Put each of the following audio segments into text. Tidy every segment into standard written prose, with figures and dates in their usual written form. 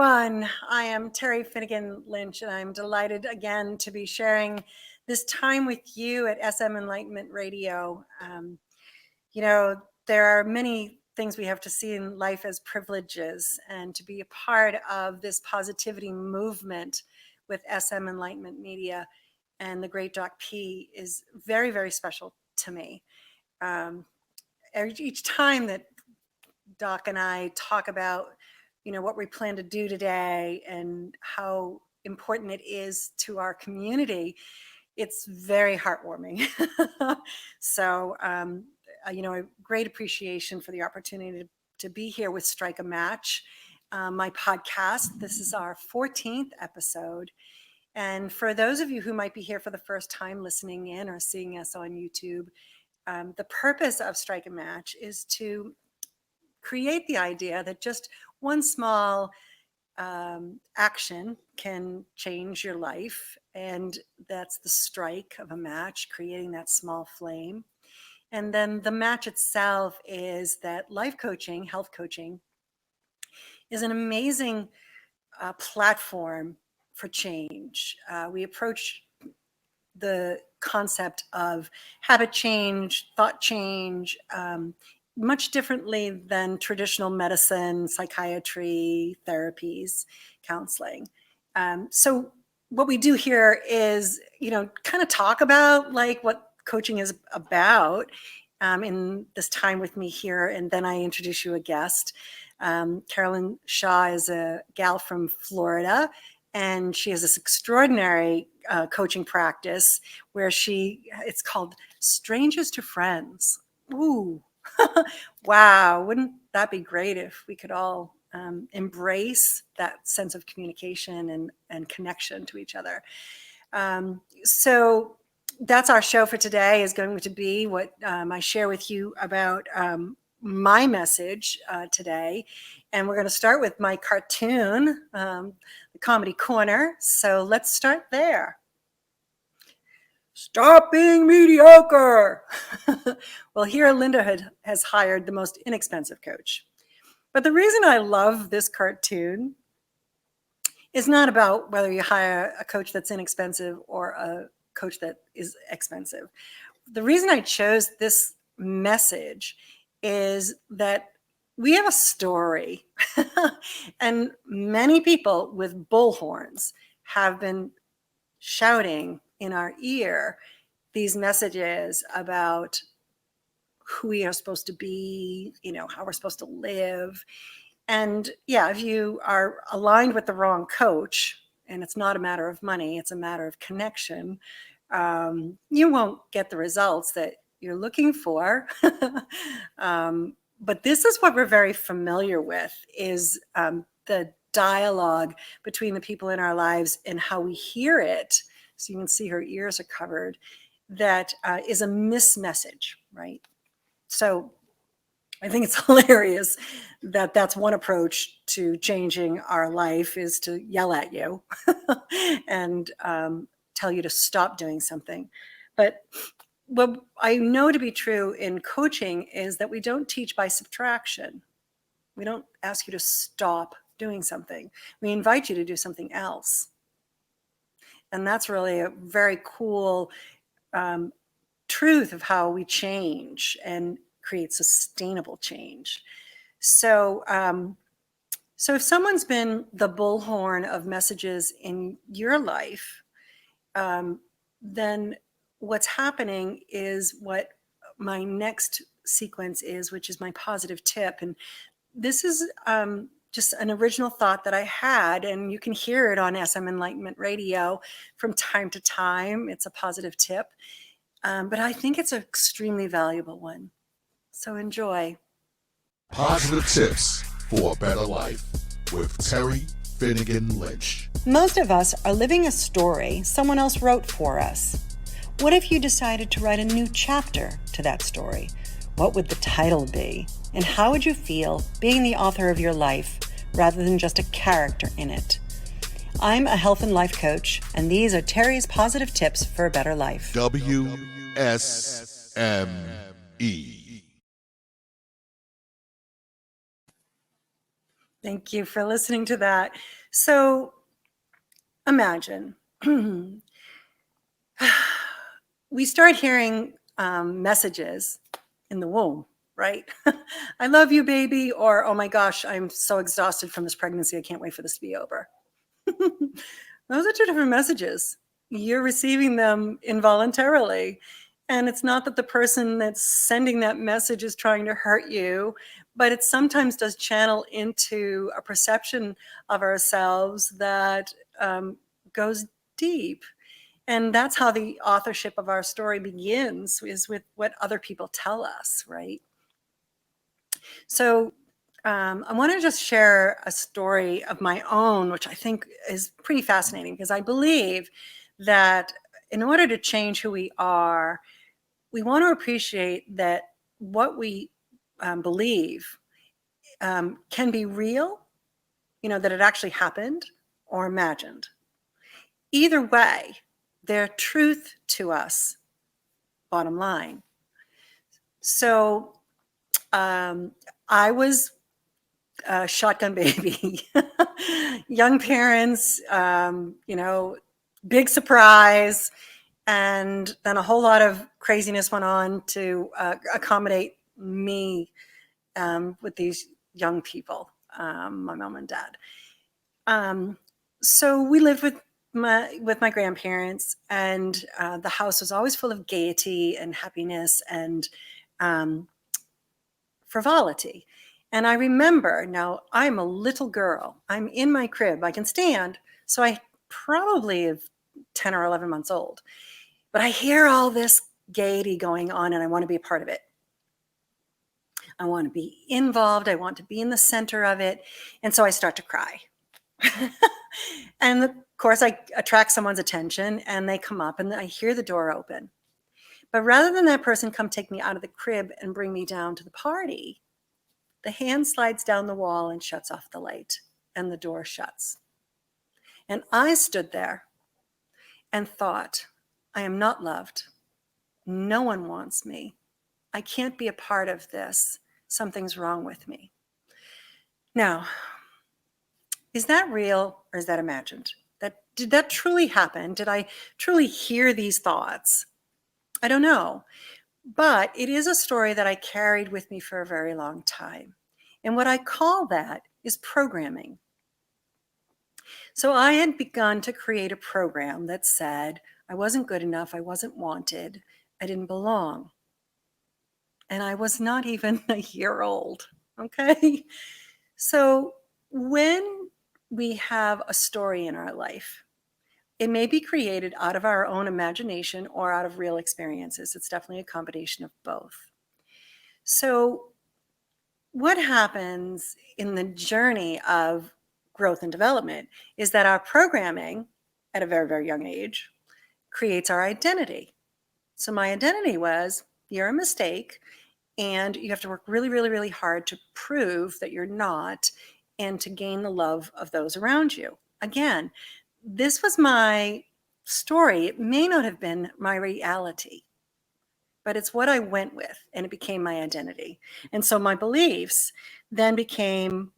everyone. I am Terry Finnegan Lynch, and I'm delighted again to be sharing this time with you at SM Enlightenment Radio. There are many things we have to see in life as privileges, and to be a part of this positivity movement with SM Enlightenment Media and the great Doc P is very, very special to me. Each time that Doc and I talk about what we plan to do today and how important it is to our community, it's very heartwarming. So, a great appreciation for the opportunity to be here with Strike a Match, my podcast. This is our 14th episode. And for those of you who might be here for the first time listening in or seeing us on YouTube, the purpose of Strike a Match is to create the idea that just one small action can change your life. And that's the strike of a match, creating that small flame. And then the match itself is that life coaching, health coaching, is an amazing platform for change. We approach the concept of habit change, thought change, much differently than traditional medicine, psychiatry, therapies, counseling. So what we do here is, kind of talk about like what coaching is about in this time with me here. And then I introduce you a guest. Carlyn Shaw is a gal from Florida, and she has this extraordinary coaching practice where it's called Strangers to Friends. Ooh. Wow, wouldn't that be great if we could all embrace that sense of communication and connection to each other. So that's our show for today, is going to be what I share with you about my message today. And we're going to start with my cartoon, the Comedy Corner. So let's start there. Stop being mediocre. Well, here Linda has hired the most inexpensive coach. But the reason I love this cartoon is not about whether you hire a coach that's inexpensive or a coach that is expensive. The reason I chose this message is that we have a story, and many people with bullhorns have been shouting in our ear these messages about who we are supposed to be, how we're supposed to live. And yeah, if you are aligned with the wrong coach, and it's not a matter of money, it's a matter of connection, you won't get the results that you're looking for. But this is what we're very familiar with, is the dialogue between the people in our lives and how we hear it. So you can see her ears are covered. That is a mismessage, right? So I think it's hilarious that that's one approach to changing our life, is to yell at you and tell you to stop doing something. But what I know to be true in coaching is that we don't teach by subtraction. We don't ask you to stop doing something. We invite you to do something else. And that's really a very cool truth of how we change and create sustainable change. So, so if someone's been the bullhorn of messages in your life, then what's happening is what my next sequence is, which is my positive tip. And this is just an original thought that I had, and you can hear it on SM Enlightenment Radio from time to time. It's a positive tip, but I think it's an extremely valuable one. So enjoy. Positive Tips for a Better Life with Terry Finnegan Lynch. Most of us are living a story someone else wrote for us. What if you decided to write a new chapter to that story? What would the title be? And how would you feel being the author of your life rather than just a character in it? I'm a health and life coach, and these are Terry's positive tips for a better life. WSME. Thank you for listening to that. So imagine we start hearing messages in the womb, right? I love you, baby, or oh my gosh, I'm so exhausted from this pregnancy. I can't wait for this to be over. Those are two different messages. You're receiving them involuntarily. And it's not that the person that's sending that message is trying to hurt you, but it sometimes does channel into a perception of ourselves that goes deep. And that's how the authorship of our story begins, is with what other people tell us, right? So I want to just share a story of my own, which I think is pretty fascinating, because I believe that in order to change who we are, we want to appreciate that what we believe can be real, that it actually happened, or imagined. Either way, they're truth to us, bottom line. So I was a shotgun baby, young parents, big surprise. And then a whole lot of craziness went on to accommodate me with these young people, my mom and dad. So we lived with my grandparents, and the house was always full of gaiety and happiness and frivolity. And I remember, now I'm a little girl, I'm in my crib, I can stand, so I probably am 10 or 11 months old, but I hear all this gaiety going on and I want to be a part of it. I want to be involved, I want to be in the center of it, and so I start to cry. And of course I attract someone's attention, and they come up and I hear the door open. But rather than that person come take me out of the crib and bring me down to the party, the hand slides down the wall and shuts off the light, and the door shuts. And I stood there and thought, I am not loved. No one wants me. I can't be a part of this. Something's wrong with me. Now, is that real or is that imagined? Did that truly happen? Did I truly hear these thoughts? I don't know. But it is a story that I carried with me for a very long time. And what I call that is programming. So I had begun to create a program that said I wasn't good enough, I wasn't wanted, I didn't belong. And I was not even a year old, okay? So when we have a story in our life, it may be created out of our own imagination or out of real experiences. It's definitely a combination of both. So what happens in the journey of growth and development is that our programming at a very, very young age creates our identity. So my identity was, you're a mistake, and you have to work really, really, really hard to prove that you're not, and to gain the love of those around you. Again, this was my story. It may not have been my reality, but it's what I went with, and it became my identity. And so my beliefs then became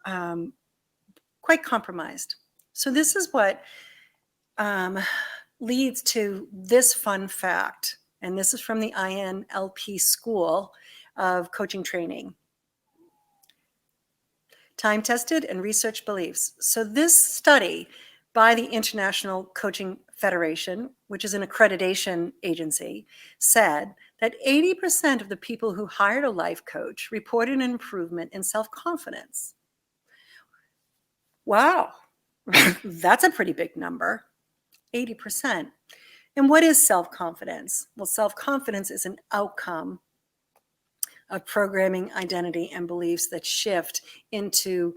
quite compromised. So this is what leads to this fun fact, and this is from the INLP School of Coaching Training. Time-tested and research beliefs. So this study by the International Coaching Federation, which is an accreditation agency, said that 80% of the people who hired a life coach reported an improvement in self-confidence. Wow, that's a pretty big number, 80%. And what is self-confidence? Well, self-confidence is an outcome of programming, identity, and beliefs that shift into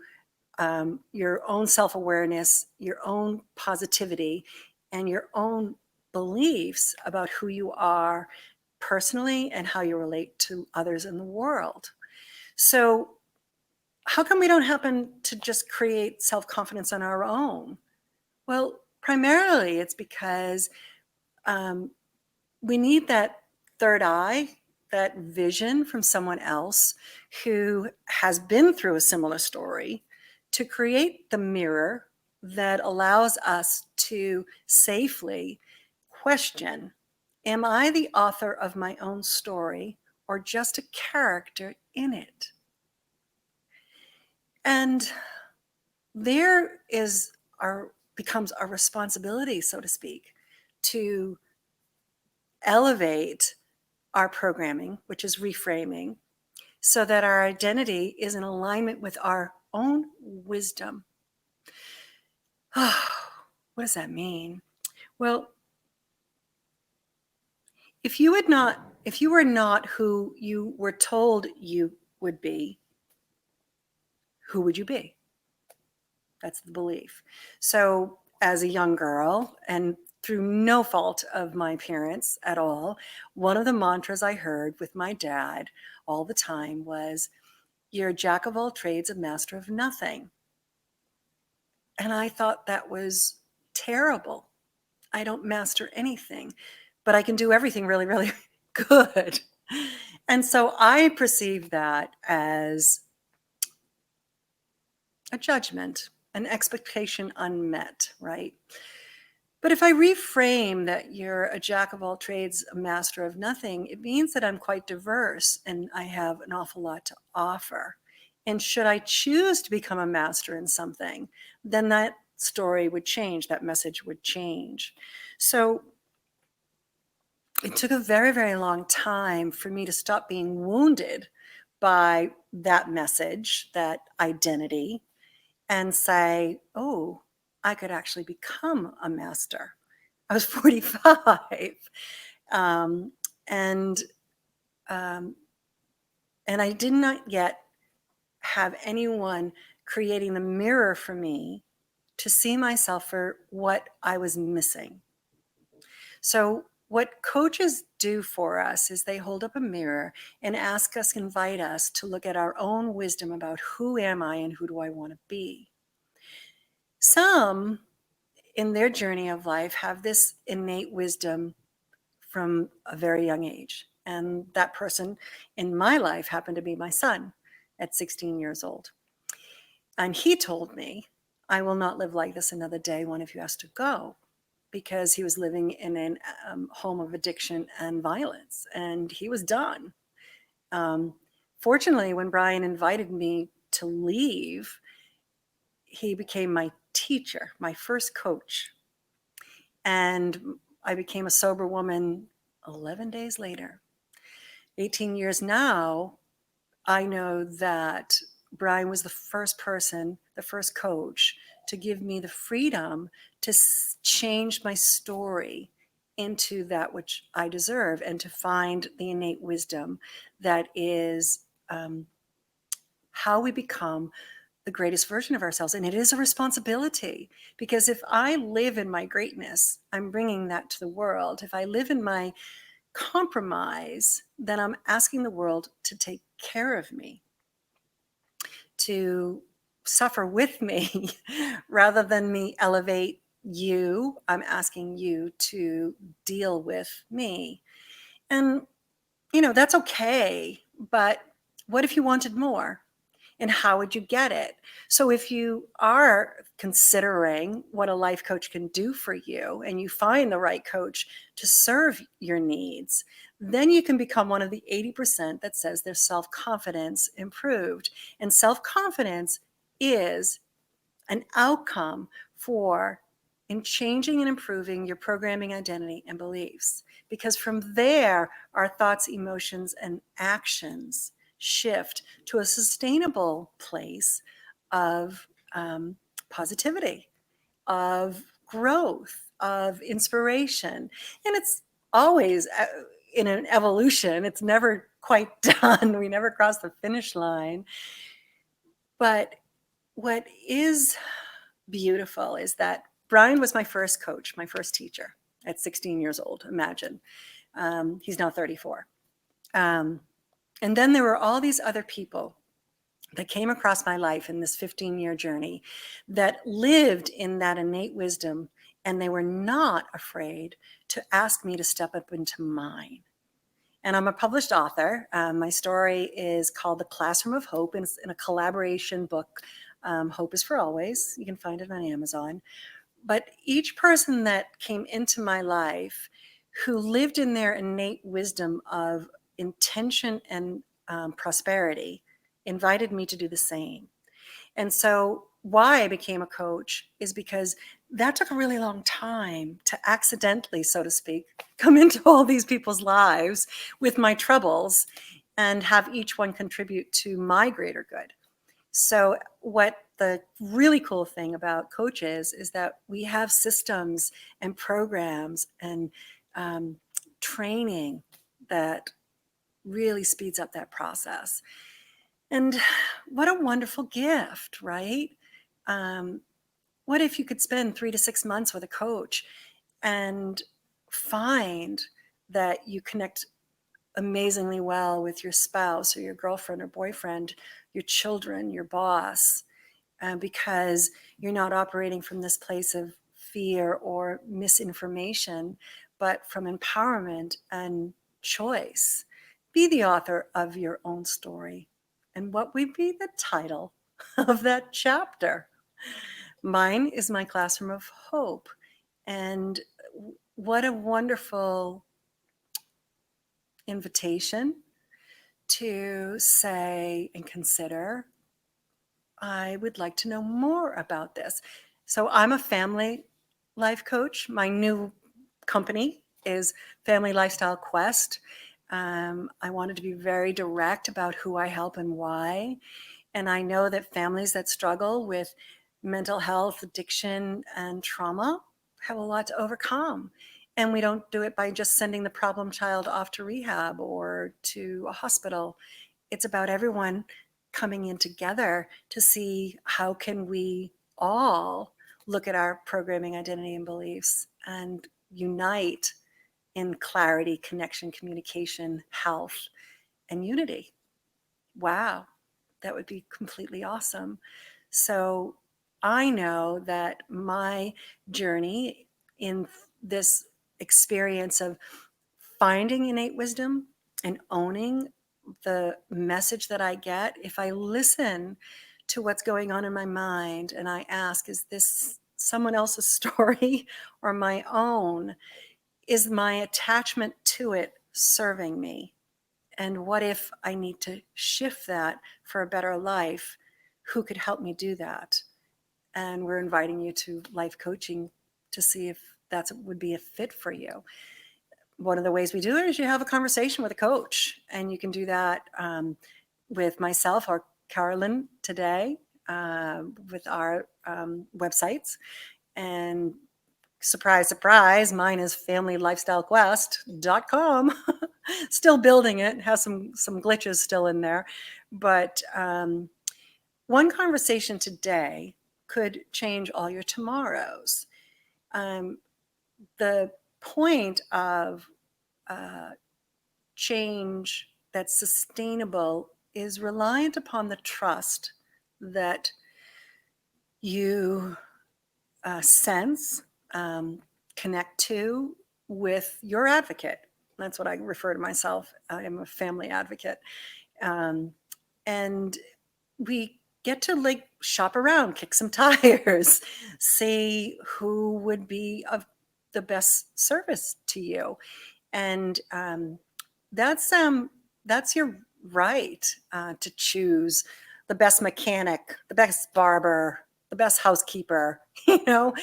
your own self-awareness, your own positivity, and your own beliefs about who you are personally and how you relate to others in the world. So how come we don't happen to just create self-confidence on our own? Well, primarily it's because we need that third eye that vision from someone else who has been through a similar story to create the mirror that allows us to safely question, am I the author of my own story or just a character in it? And there becomes our responsibility, so to speak, to elevate our programming, which is reframing, so that our identity is in alignment with our own wisdom. What does that mean? Well, if you were not who you were told you would be, who would you be? That's the belief. So as a young girl, and through no fault of my parents at all, one of the mantras I heard with my dad all the time was, you're a jack of all trades, a master of nothing. And I thought that was terrible. I don't master anything, but I can do everything really, really good. And so I perceive that as a judgment, an expectation unmet, right? But if I reframe that you're a jack of all trades, a master of nothing, it means that I'm quite diverse and I have an awful lot to offer. And should I choose to become a master in something, then that story would change, that message would change. So it took a very, very long time for me to stop being wounded by that message, that identity, and say, oh, I could actually become a master. I was 45. And I did not yet have anyone creating the mirror for me to see myself for what I was missing. So what coaches do for us is they hold up a mirror and invite us to look at our own wisdom about who am I and who do I want to be. Some in their journey of life have this innate wisdom from a very young age. And that person in my life happened to be my son at 16 years old. And he told me, I will not live like this another day. One of you has to go, because he was living in a home of addiction and violence, and he was done. Fortunately, when Brian invited me to leave, he became my teacher, my first coach. And I became a sober woman 11 days later. 18 years now, I know that Brian was the first person, the first coach to give me the freedom to change my story into that which I deserve and to find the innate wisdom that is how we become the greatest version of ourselves. And it is a responsibility, because if I live in my greatness, I'm bringing that to the world. If I live in my compromise, then I'm asking the world to take care of me, to suffer with me rather than me elevate you. I'm asking you to deal with me. And, that's okay. But what if you wanted more? And how would you get it? So if you are considering what a life coach can do for you, and you find the right coach to serve your needs, then you can become one of the 80% that says their self-confidence improved. And self-confidence is an outcome in changing and improving your programming, identity, and beliefs. Because from there, our thoughts, emotions, and actions shift to a sustainable place of positivity, of growth, of inspiration. And it's always in an evolution. It's never quite done. We never cross the finish line. But what is beautiful is that Brian was my first coach, my first teacher at 16 years old. Imagine. He's now 34. And then there were all these other people that came across my life in this 15-year journey that lived in that innate wisdom, and they were not afraid to ask me to step up into mine. And I'm a published author. My story is called The Classroom of Hope, and it's in a collaboration book. Hope is for Always. You can find it on Amazon. But each person that came into my life who lived in their innate wisdom of intention and prosperity invited me to do the same. And so why I became a coach is because that took a really long time to accidentally, so to speak, come into all these people's lives with my troubles and have each one contribute to my greater good. So what the really cool thing about coaches is that we have systems and programs and training that really speeds up that process. And what a wonderful gift, right? What if you could spend 3 to 6 months with a coach and find that you connect amazingly well with your spouse or your girlfriend or boyfriend, your children, your boss, because you're not operating from this place of fear or misinformation, but from empowerment and choice. Be the author of your own story. And what would be the title of that chapter? Mine is My Classroom of Hope. And what a wonderful invitation to say and consider, I would like to know more about this. So I'm a family life coach. My new company is Family Lifestyle Quest. I wanted to be very direct about who I help and why. And I know that families that struggle with mental health, addiction, and trauma have a lot to overcome. And we don't do it by just sending the problem child off to rehab or to a hospital. It's about everyone coming in together to see how can we all look at our programming, identity, and beliefs and unite in clarity, connection, communication, health, and unity. Wow, that would be completely awesome. So I know that my journey in this experience of finding innate wisdom and owning the message that I get, if I listen to what's going on in my mind and I ask, is this someone else's story or my own? Is my attachment to it serving me? And what if I need to shift that for a better life? Who could help me do that? And we're inviting you to life coaching to see if that would be a fit for you. One of the ways we do it is you have a conversation with a coach, and you can do that with myself or Carlyn today with our websites. And surprise, surprise, mine is familylifestylequest.com. Still building it, has some glitches still in there. But one conversation today could change all your tomorrows. The point of change that's sustainable is reliant upon the trust that you sense, connect to with your advocate. That's what I refer to myself. I am a family advocate. And we get to like shop around, kick some tires, see who would be of the best service to you. And that's your right to choose the best mechanic, the best barber, the best housekeeper. You know,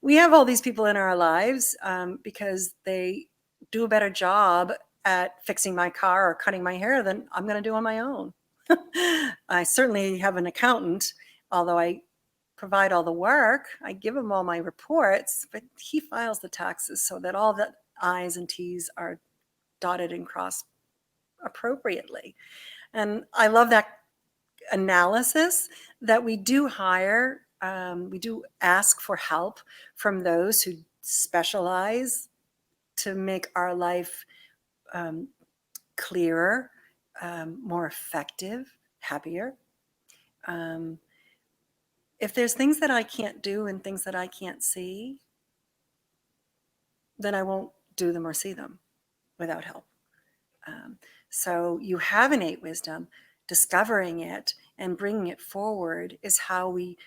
we have all these people in our lives because they do a better job at fixing my car or cutting my hair than I'm going to do on my own. I certainly have an accountant, although I provide all the work. I give him all my reports, but he files the taxes so that all the I's and T's are dotted and crossed appropriately. And I love that analysis that we do hire, we do ask for help from those who specialize to make our life clearer, more effective, happier. If there's things that I can't do and things that I can't see, then I won't do them or see them without help. So you have innate wisdom. Discovering it and bringing it forward is how we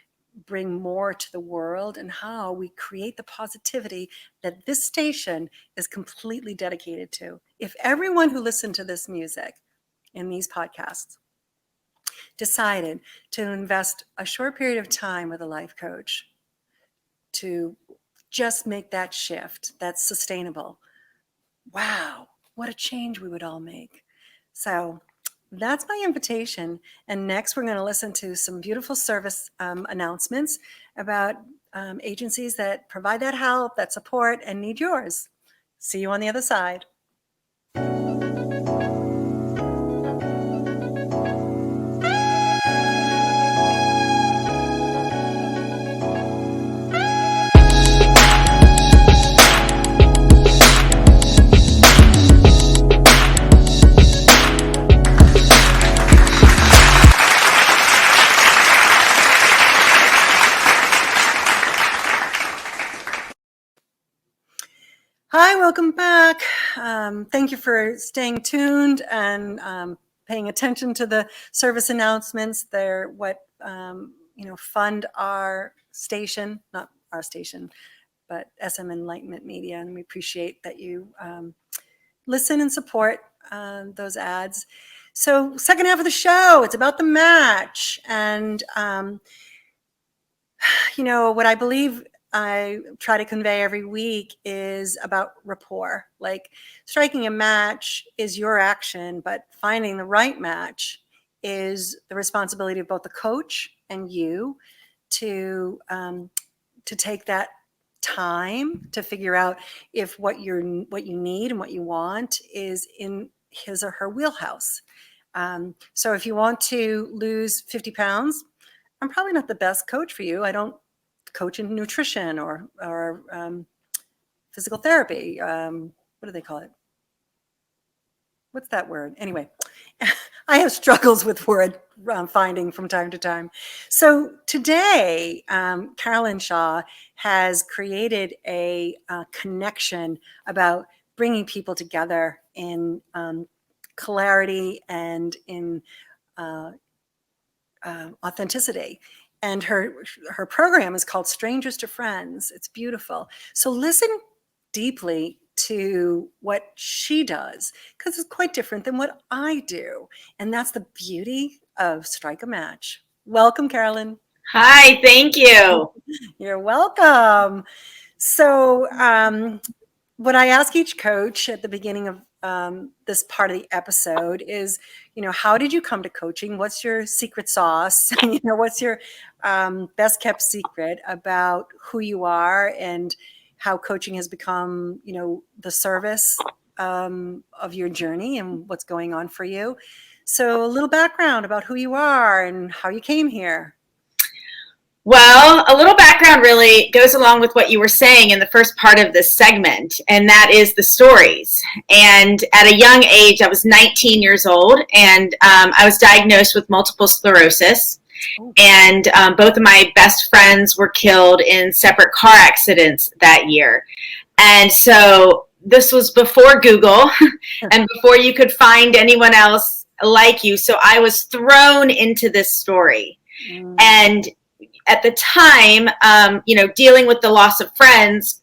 bring more to the world and how we create the positivity that this station is completely dedicated to. If everyone who listened to this music in these podcasts decided to invest a short period of time with a life coach to just make that shift that's sustainable, wow, what a change we would all make. So that's my invitation. And next, we're going to listen to some beautiful service announcements about agencies that provide that help, that support, and need yours. See you on the other side. Hi, welcome back. Thank you for staying tuned and paying attention to the service announcements. They're what fund our station, not our station, but SM Enlightenment Media, and we appreciate that you listen and support those ads. So, second half of the show, it's about the match, and what I believe I try to convey every week is about rapport. Like, striking a match is your action, but finding the right match is the responsibility of both the coach and you to take that time to figure out if what you need and what you want is in his or her wheelhouse. So if you want to lose 50 pounds, I'm probably not the best coach for you. I don't coach in nutrition or physical therapy. What do they call it? What's that word? Anyway, I have struggles with word finding from time to time. So today, Carlyn Shaw has created a connection about bringing people together in clarity and in authenticity. And her program is called Strangers to Friends. It's beautiful. So listen deeply to what she does, because it's quite different than what I do. And that's the beauty of Strike a Match. Welcome, Carlyn. Hi, thank you. You're welcome. So what I ask each coach at the beginning of this part of the episode is, how did you come to coaching? What's your secret sauce? What's your best kept secret about who you are and how coaching has become, the service of your journey and what's going on for you. So a little background about who you are and how you came here. Well, a little background really goes along with what you were saying in the first part of this segment, and that is the stories. And at a young age, I was 19 years old, and I was diagnosed with multiple sclerosis. And both of my best friends were killed in separate car accidents that year. And so this was before Google and before you could find anyone else like you. So I was thrown into this story. And at the time, dealing with the loss of friends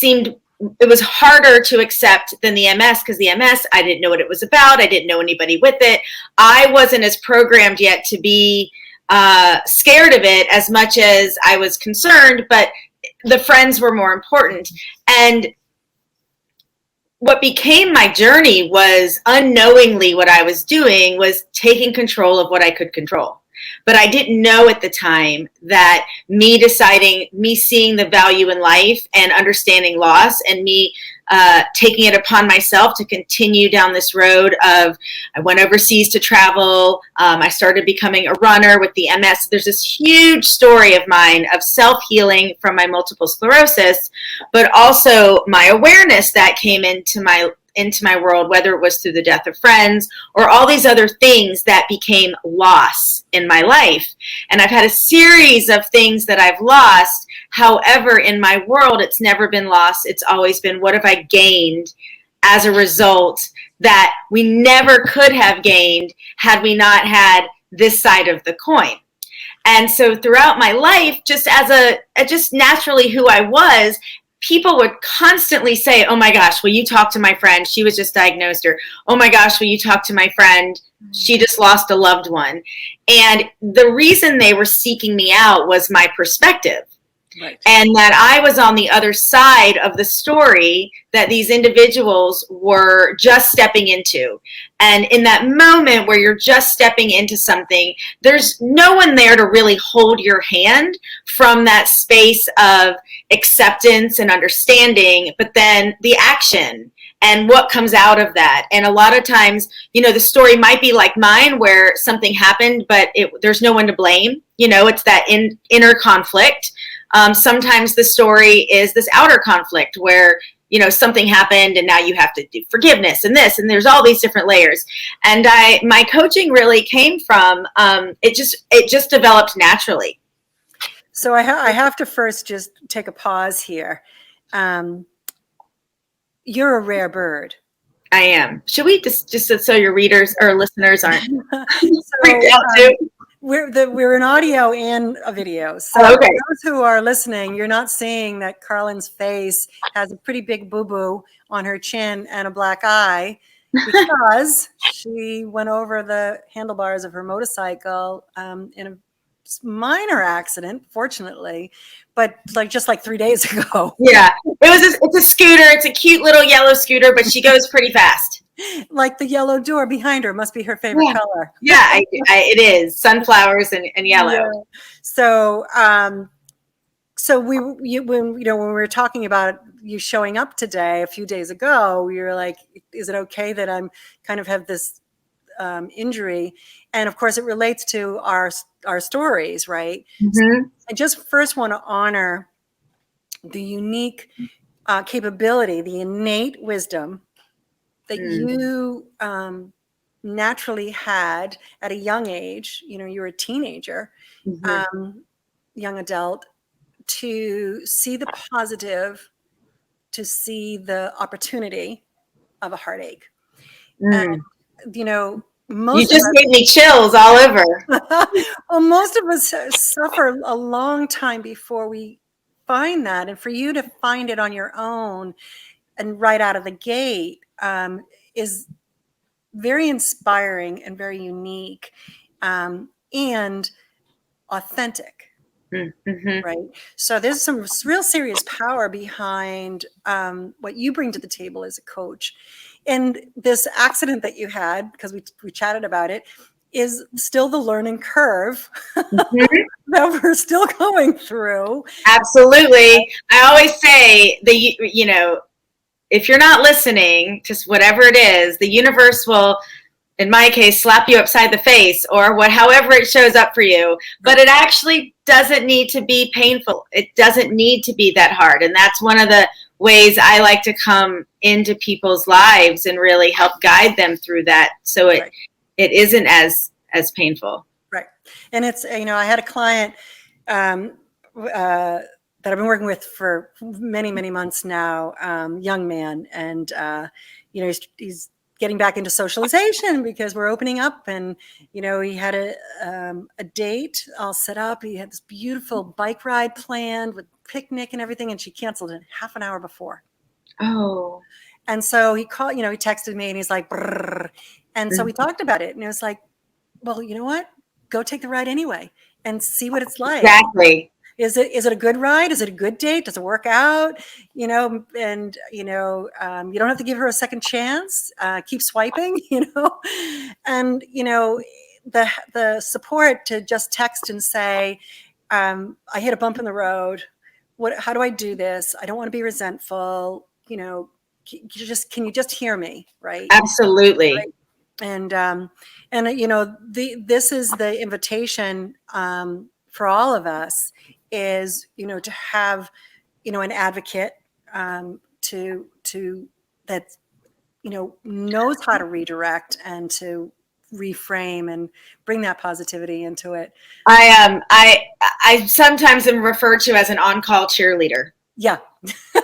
it was harder to accept than the MS, because the MS, I didn't know what it was about. I didn't know anybody with it. I wasn't as programmed yet to be scared of it as much as I was concerned, but the friends were more important. And what became my journey was, unknowingly, what I was doing was taking control of what I could control. But I didn't know at the time that me seeing the value in life and understanding loss, and me taking it upon myself to continue down this road of, I went overseas to travel. I started becoming a runner with the MS. There's this huge story of mine of self-healing from my multiple sclerosis, but also my awareness that came into my world, whether it was through the death of friends or all these other things that became loss in my life. And I've had a series of things that I've lost. However, in my world, it's never been loss. It's always been, what have I gained as a result that we never could have gained had we not had this side of the coin. And so throughout my life, just just naturally who I was, people would constantly say, oh my gosh, will you talk to my friend? She was just diagnosed. Or, oh my gosh, will you talk to my friend? She just lost a loved one. And the reason they were seeking me out was my perspective. Right. And that I was on the other side of the story that these individuals were just stepping into. And in that moment where you're just stepping into something, there's no one there to really hold your hand from that space of acceptance and understanding, but then the action and what comes out of that. And a lot of times, the story might be like mine where something happened, but there's no one to blame. It's that inner conflict. Sometimes the story is this outer conflict where, something happened and now you have to do forgiveness and this, and there's all these different layers. And my coaching really came from, it just developed naturally. So I have to first just take a pause here. You're a rare bird. I am. Should we just so your readers or listeners aren't freaked out too? We're an audio and a video. So okay. For those who are listening, you're not seeing that Carlyn's face has a pretty big boo-boo on her chin and a black eye because she went over the handlebars of her motorcycle in a minor accident, fortunately, but just like 3 days ago. Yeah, it's a scooter. It's a cute little yellow scooter, but she goes pretty fast. Like the yellow door behind her must be her favorite color. Yeah, it is sunflowers and yellow. Yeah. So when we were talking about you showing up today a few days ago, we were like, is it okay that I'm kind of have this injury? And of course, it relates to our stories, right? Mm-hmm. So I just first want to honor the unique capability, the innate wisdom that you naturally had at a young age. You were a teenager, young adult, to see the positive, to see the opportunity of a heartache. And, you just gave me chills all over. Well, most of us suffer a long time before we find that. And for you to find it on your own and right out of the gate is very inspiring and very unique and authentic. Mm-hmm. Right. So there's some real serious power behind what you bring to the table as a coach. And this accident that you had, because we chatted about it, is still the learning curve that we're still going through. Absolutely. I always say if you're not listening to whatever it is, the universe will, in my case, slap you upside the face or however it shows up for you. But it actually doesn't need to be painful. It doesn't need to be that hard. And that's one of the ways I like to come into people's lives and really help guide them through that. So it isn't as painful. Right. And it's, I had a client that I've been working with for many, many months now, young man. And, he's getting back into socialization because we're opening up, and, he had a date all set up. He had this beautiful bike ride planned with picnic and everything, and she canceled it half an hour before. Oh. And so he called, he texted me and he's like, brrr. And so we talked about it, and it was like, well, you know what? Go take the ride anyway and see what it's like. Exactly. Is it a good ride? Is it a good date? Does it work out? And you don't have to give her a second chance. Keep swiping, and the support to just text and say, I hit a bump in the road. How do I do this? I don't want to be resentful. Can you just hear me? Right. Absolutely. Right? And this is the invitation for all of us is, to have, an advocate to that, knows how to redirect and to reframe and bring that positivity into it. I sometimes am referred to as an on-call cheerleader. Yeah.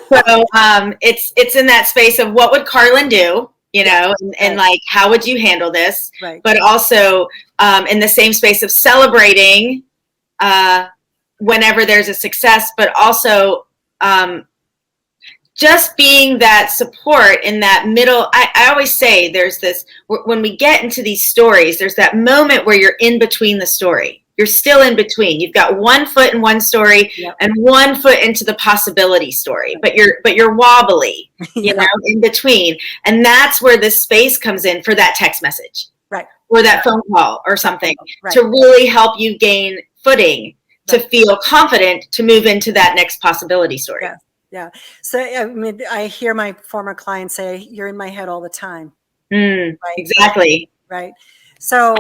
So it's in that space of what would Carlyn do, and like, how would you handle this? Right. But also in the same space of celebrating whenever there's a success, but also just being that support in that middle. I always say there's this, when we get into these stories, there's that moment where you're in between the story. You're still in between. You've got 1 foot in one story and 1 foot into the possibility story, but you're wobbly, in between. And that's where this space comes in for that text message, right, or that phone call or something, right, to really help you gain footing, to feel confident to move into that next possibility story. Yeah. Yeah. So, I mean, I hear my former clients say, "You're in my head all the time." Right? Exactly. Right. So,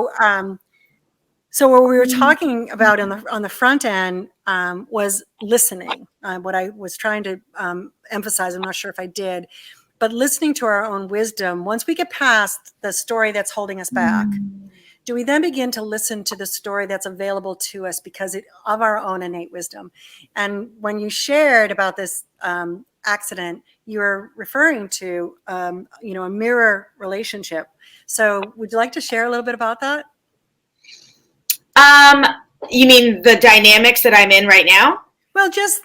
so what we were talking about on the front end was listening. What I was trying to emphasize, I'm not sure if I did, but listening to our own wisdom. Once we get past the story that's holding us back, do we then begin to listen to the story that's available to us because of our own innate wisdom? And when you shared about this accident, you were referring to, a mirror relationship. So would you like to share a little bit about that? You mean the dynamics that I'm in right now? Well, just,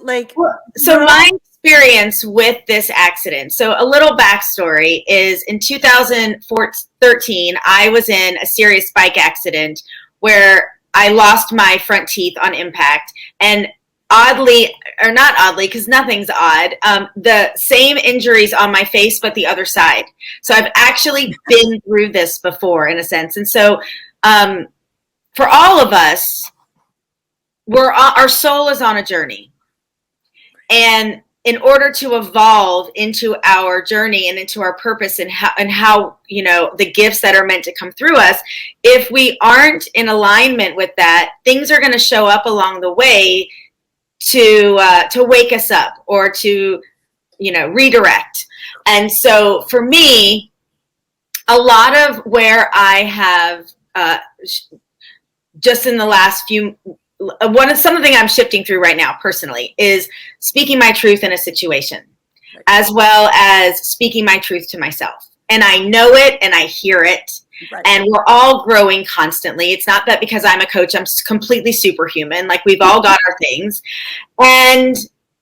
like. So my experience with this accident. So a little backstory is in 2013, I was in a serious bike accident where I lost my front teeth on impact. And oddly, or not oddly, because nothing's odd, the same injuries on my face, but the other side. So I've actually been through this before, in a sense. And so for all of us, our soul is on a journey. And in order to evolve into our journey and into our purpose and how the gifts that are meant to come through us, if we aren't in alignment with that, things are going to show up along the way to wake us up or to redirect. And so for me, a lot of where I have just in the last few, something I'm shifting through right now personally is speaking my truth in a situation, as well as speaking my truth to myself. And I know it and I hear it. Right. And we're all growing constantly. It's not that because I'm a coach, I'm completely superhuman. Like, we've all got our things. And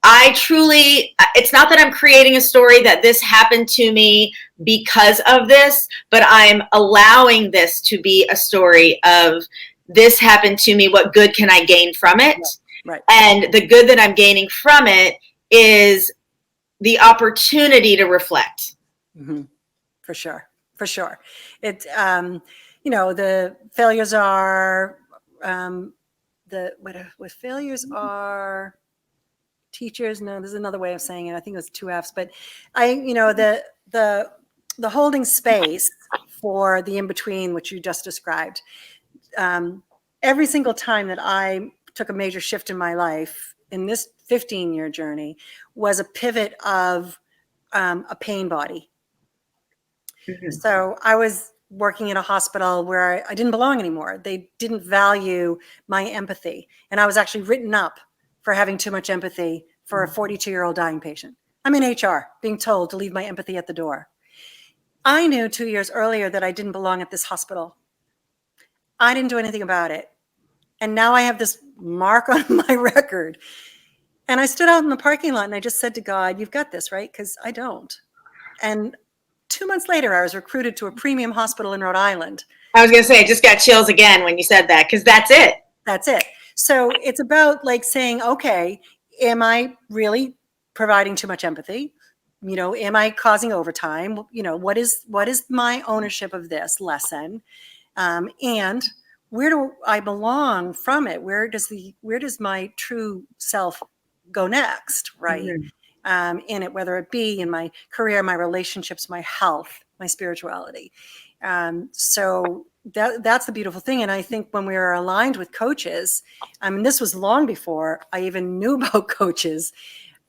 it's not that I'm creating a story that this happened to me because of this, but I'm allowing this to be a story of this happened to me. What good can I gain from it? Right. And the good that I'm gaining from it is the opportunity to reflect. Mm-hmm. For sure. For sure. It, the failures are, what failures are teachers. No, there's another way of saying it. I think it was 2 F's, but the holding space for the in-between, which you just described. Every single time that I took a major shift in my life in this 15-year journey was a pivot of a pain body. Mm-hmm. So I was working in a hospital where I didn't belong anymore. They didn't value my empathy. And I was actually written up for having too much empathy for a 42-year-old dying patient. I'm in HR being told to leave my empathy at the door. I knew 2 years earlier that I didn't belong at this hospital. I didn't do anything about it. And now I have this mark on my record. And I stood out in the parking lot and I just said to God, "You've got this, right?" Because I don't. And 2 months later, I was recruited to a premium hospital in Rhode Island. I was going to say, I just got chills again when you said that, because that's it. That's it. So it's about like saying, okay, am I really providing too much empathy? Am I causing overtime? What is my ownership of this lesson? And where do I belong from it? Where does my true self go next? Right. Mm-hmm. In it, whether it be in my career, my relationships, my health, my spirituality. So that's the beautiful thing. And I think when we are aligned with coaches, this was long before I even knew about coaches.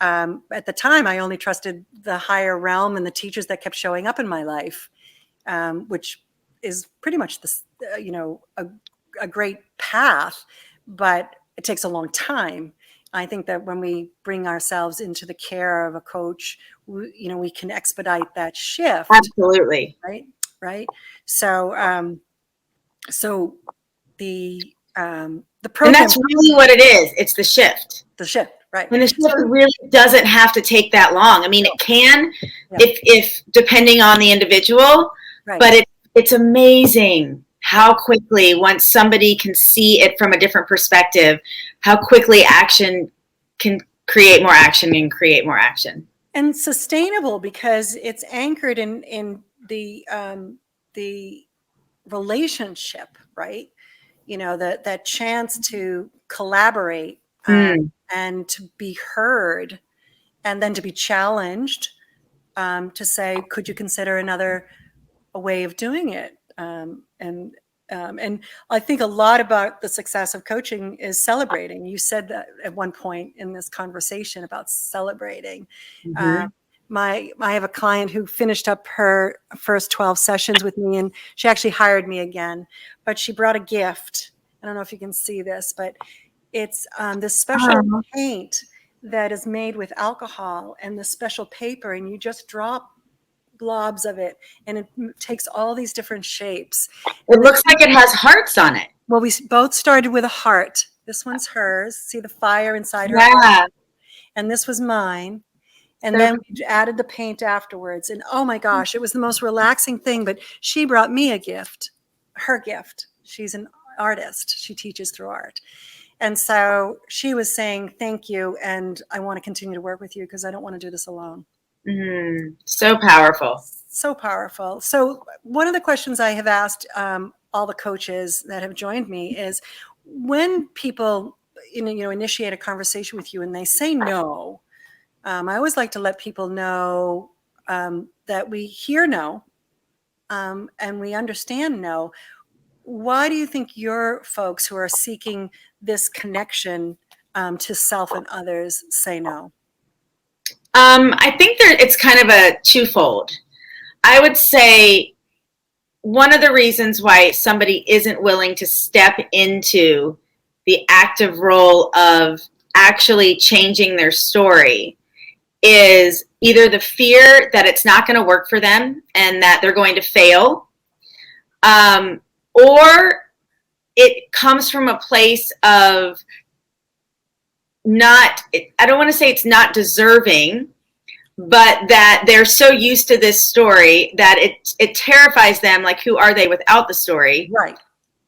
At the time, I only trusted the higher realm and the teachers that kept showing up in my life, which is pretty much this, a great path, but it takes a long time. I think that when we bring ourselves into the care of a coach, we can expedite that shift. Absolutely. Right. So, the And program, that's really what it is. It's the shift. the shift, right? And the shift really doesn't have to take that long. I mean, it can, Yeah. if depending on the individual, Right. but it's amazing how quickly, once somebody can see it from a different perspective, how quickly action can create more action and create more action. And sustainable, because it's anchored in the relationship, right? That chance to collaborate, and to be heard, and then to be challenged, to say, could you consider a way of doing it? And I think a lot about the success of coaching is celebrating. You said that at one point in this conversation about celebrating. I have a client who finished up her first 12 sessions with me, and she actually hired me again, but she brought a gift. I don't know if you can see this, but it's this special paint that is made with alcohol and this special paper, and you just drop globs of it, and it takes all these different shapes. It looks like it has hearts on it. Well, we both started with a heart. This one's hers. See the fire inside her Yeah. heart? And this was mine. And then we added the paint afterwards. And oh my gosh, it was the most relaxing thing. But she brought me a gift, her gift. She's an artist. She teaches through art. And so she was saying, thank you. And I want to continue to work with you because I don't want to do this alone. So powerful. So powerful. So one of the questions I have asked all the coaches that have joined me is, when people initiate a conversation with you and they say no, I always like to let people know that we hear no, and we understand no. Why do you think your folks who are seeking this connection to self and others say no? I think it's kind of a twofold. I would say one of the reasons why somebody isn't willing to step into the active role of actually changing their story is either the fear that it's not going to work for them and that they're going to fail, or it comes from a place of I don't want to say it's not deserving, but that they're so used to this story that it terrifies them. Like, who are they without the story? Right.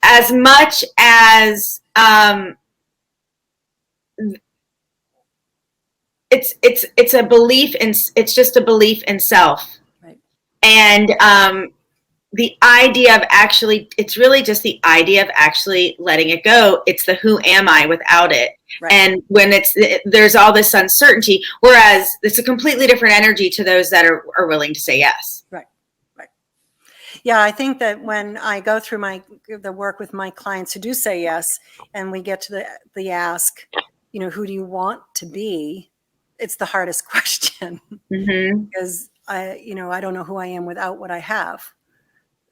As much as it's a belief it's just a belief in self. Right. And the idea of it's really just the idea of actually letting it go. It's the who am I without it. Right. And when there's all this uncertainty, whereas it's a completely different energy to those that are willing to say yes. Right. Yeah, I think that when I go through the work with my clients who do say yes, and we get to the ask, who do you want to be? It's the hardest question, because I don't know who I am without what I have.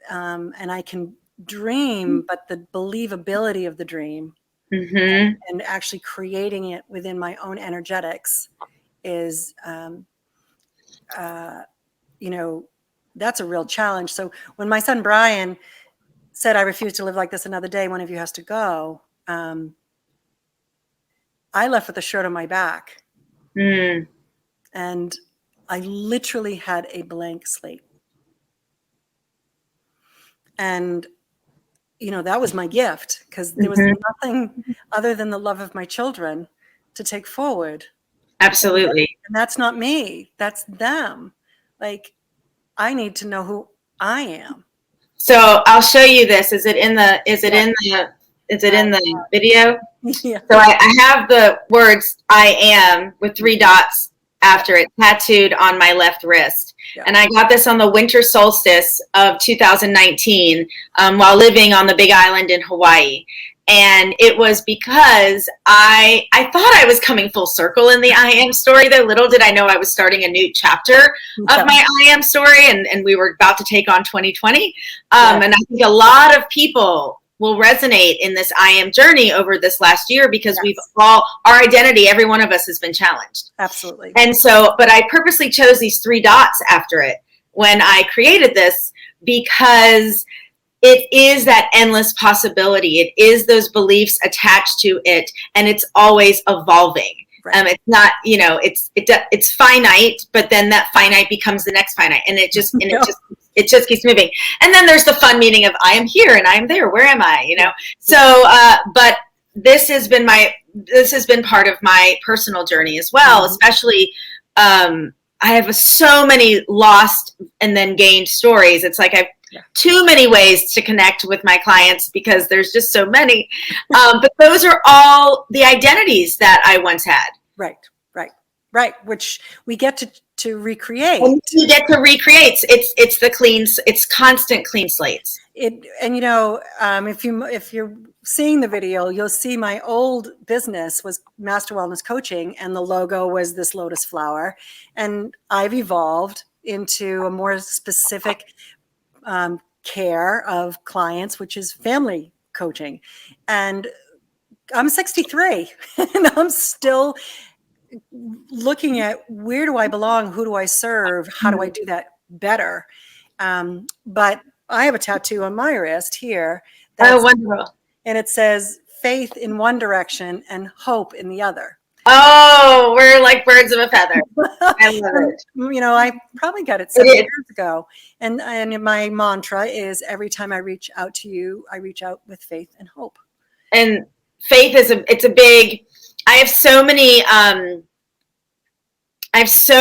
And I can dream, but the believability of the dream and actually creating it within my own energetics is, that's a real challenge. So when my son Brian said, I refuse to live like this another day, one of you has to go, I left with a shirt on my back. And I literally had a blank slate. And, that was my gift, because there was nothing other than the love of my children to take forward. Absolutely. And that's not me. That's them. Like, I need to know who I am. So I'll show you this. Is it in the video? Yeah. So I have the words I am with 3 dots after it tattooed on my left wrist. Yeah. And I got this on the winter solstice of 2019 while living on the Big Island in Hawaii. And it was because I thought I was coming full circle in the I am story, though little did I know I was starting a new chapter of my I am story, and we were about to take on 2020. And I think a lot of people will resonate in this I am journey over this last year, because Yes. our identity, every one of us has been challenged. Absolutely. And so, but I purposely chose these 3 dots after it when I created this, because it is that endless possibility. It is those beliefs attached to it, and it's always evolving. Right. It's not, it's finite, but then that finite becomes the next finite, and it just keeps moving. And then there's the fun meaning of I am here and I am there. Where am I? So, but this has been part of my personal journey as well, especially. I have so many lost and then gained stories. It's like I've too many ways to connect with my clients because there's just so many. But those are all the identities that I once had. Right. Which we get to recreate. And you get to recreate. It's constant clean slates. If you're seeing the video, you'll see my old business was Master Wellness Coaching, and the logo was this lotus flower. And I've evolved into a more specific care of clients, which is family coaching. And I'm 63 and I'm still looking at where do I belong? Who do I serve? How do I do that better? But I have a tattoo on my wrist here. Oh, wonderful. And it says faith in one direction and hope in the other. Oh, we're like birds of a feather. I love it. I probably got it 7 years ago. And my mantra is every time I reach out to you, I reach out with faith and hope. And faith I have so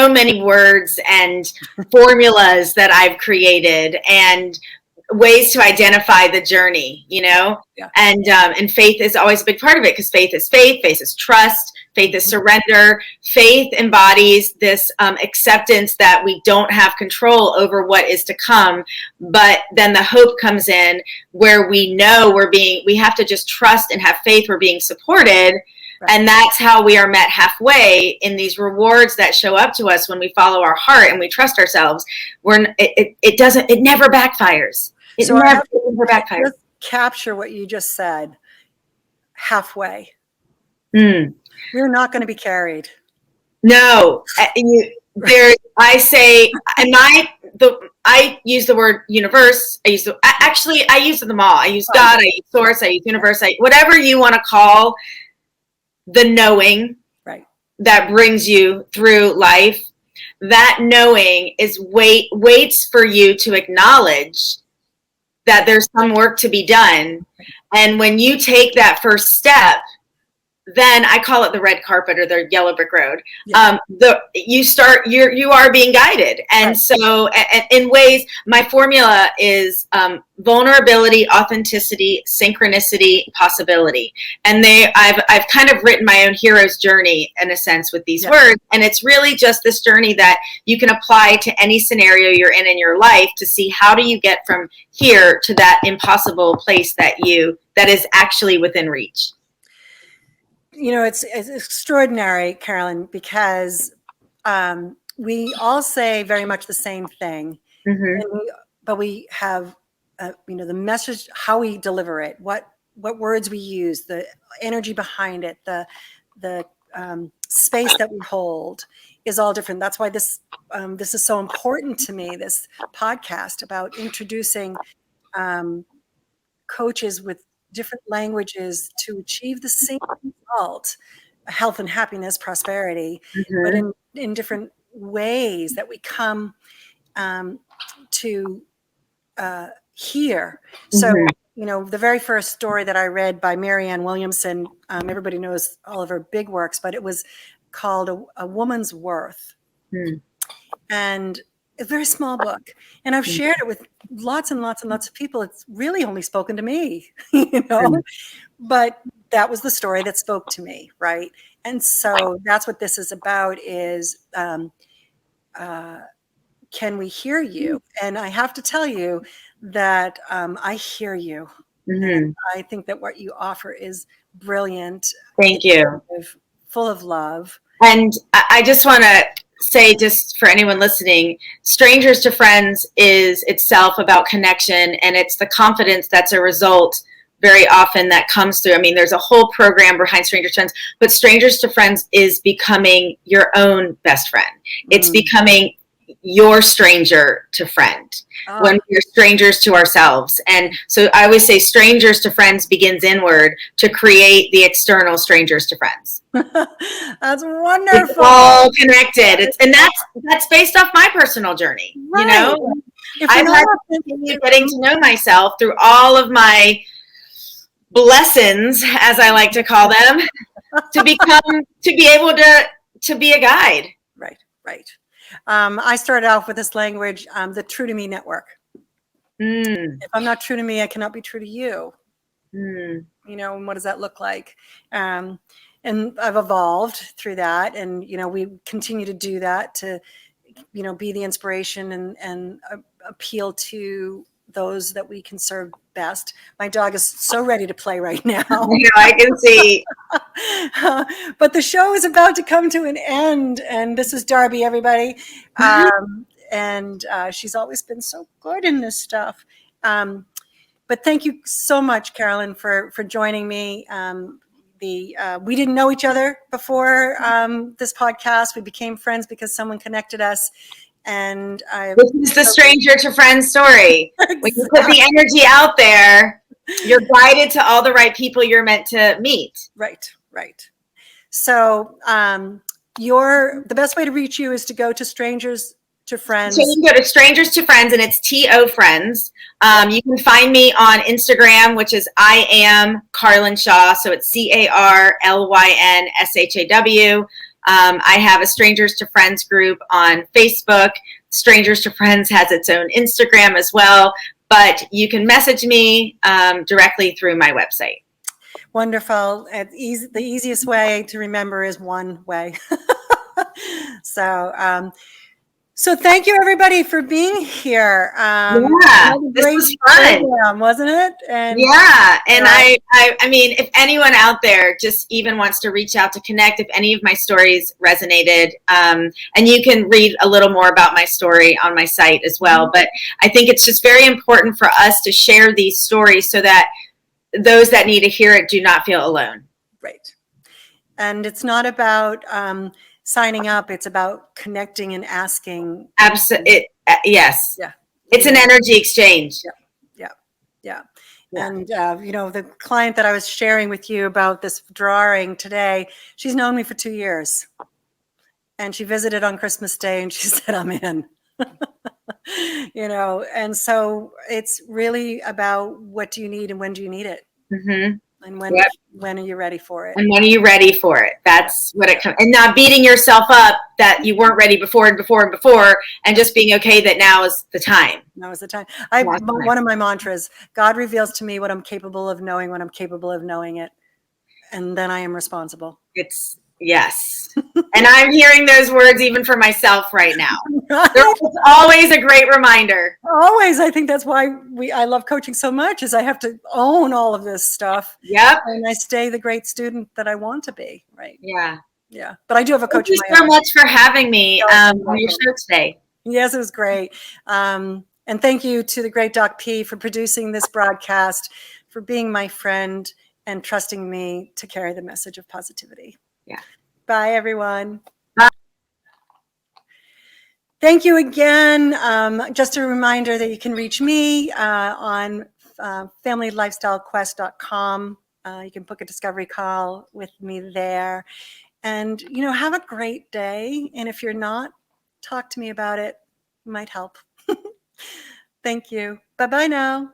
many words and formulas that I've created and ways to identify the journey, Yeah. And faith is always a big part of it, because faith is trust, faith is surrender. Faith embodies this acceptance that we don't have control over what is to come, but then the hope comes in where we know we have to just trust and have faith we're being supported. Right. And that's how we are met halfway in these rewards that show up to us when we follow our heart and we trust ourselves. It never backfires. It never backfires. Let's capture what you just said. Halfway. We're not going to be carried. No. I say, and I use the word universe. I use them all. I use God, I use source, I use universe, whatever you want to call the knowing that brings you through life. That knowing is waits for you to acknowledge that there's some work to be done. And when you take that first step, then I call it the red carpet or the yellow brick road. Yeah. You are being guided. And so in ways, my formula is vulnerability, authenticity, synchronicity, possibility. And I've kind of written my own hero's journey in a sense with these words. And it's really just this journey that you can apply to any scenario you're in your life to see how do you get from here to that impossible place that is actually within reach. It's extraordinary, Carlyn, because we all say very much the same thing, but we have, the message, how we deliver it, what words we use, the energy behind it, the space that we hold is all different. That's why this is so important to me, this podcast about introducing coaches with different languages to achieve the same result, health and happiness, prosperity, but in different ways that we come to hear. So, the very first story that I read by Marianne Williamson, everybody knows all of her big works, but it was called A Woman's Worth. And a very small book. And I've shared it with lots and lots and lots of people. It's really only spoken to me, but that was the story that spoke to me. Right. And so that's what this is about is, can we hear you? And I have to tell you that I hear you. And I think that what you offer is brilliant. Thank you. Full of love. And I just want to say, just for anyone listening, Strangers to Friends is itself about connection, and it's the confidence that's a result very often that comes through. I mean, there's a whole program behind Strangers to Friends, but Strangers to Friends is becoming your own best friend. It's becoming your stranger to friend when we're strangers to ourselves. And so I always say strangers to friends begins inward to create the external strangers to friends. That's wonderful. It's all connected. And that's based off my personal journey. Right. You know, I've had to continue getting to know myself through all of my blessings, as I like to call them, to be able to be a guide. Right. I started off with this language, the True to Me Network. If I'm not true to me, I cannot be true to you. You know, and what does that look like? And I've evolved through that. And, you know, we continue to do that to, you know, be the inspiration and appeal to those that we can serve best. My dog is so ready to play right now. You know, I can see. But the show is about to come to an end, and this is Darby, everybody. And she's always been so good in this stuff. But thank you so much, Carlyn, for joining me. We didn't know each other before this podcast. We became friends because someone connected us. And this is the stranger to friends story. Exactly. When you put the energy out there, you're guided to all the right people you're meant to meet. Right. So the best way to reach you is to go to Strangers to Friends. So you can go to Strangers to Friends, and it's TO Friends. You can find me on Instagram, which is I am Carlyn Shaw. So it's CarlynShaw. I have a Strangers to Friends group on Facebook. Strangers to Friends has its own Instagram as well, but you can message me directly through my website. Wonderful. The easiest way to remember is one way. So thank you, everybody, for being here. This was fun, program, wasn't it? And I mean, if anyone out there just even wants to reach out to connect, if any of my stories resonated, and you can read a little more about my story on my site as well. But I think it's just very important for us to share these stories so that those that need to hear it do not feel alone. Right. And it's not about signing up, it's about connecting and asking. Absolutely. Yes. Yeah. It's an energy exchange. Yeah. And, you know, the client that I was sharing with you about this drawing today, she's known me for 2 years. And she visited on Christmas Day and she said, I'm in. You know, and so it's really about what do you need and when do you need it? And when are you ready for it? And when are you ready for it? That's what it comes. And not beating yourself up that you weren't ready before, and just being okay that now is the time. Now is the time. One of my mantras: God reveals to me what I'm capable of knowing when I'm capable of knowing it, and then I am responsible. Yes. And I'm hearing those words even for myself right now. It's always a great reminder. Always. I think that's why I love coaching so much, is I have to own all of this stuff. Yep. And I stay the great student that I want to be. Right. Yeah. But I do have a coach. Thank you so much for having me on your show today. Yes, it was great. And thank you to the great Doc P for producing this broadcast, for being my friend and trusting me to carry the message of positivity. Yeah. Bye, everyone. Bye. Thank you again. Just a reminder that you can reach me on familylifestylequest.com. You can book a discovery call with me there. And, you know, have a great day. And if you're not, talk to me about it. It might help. Thank you. Bye-bye now.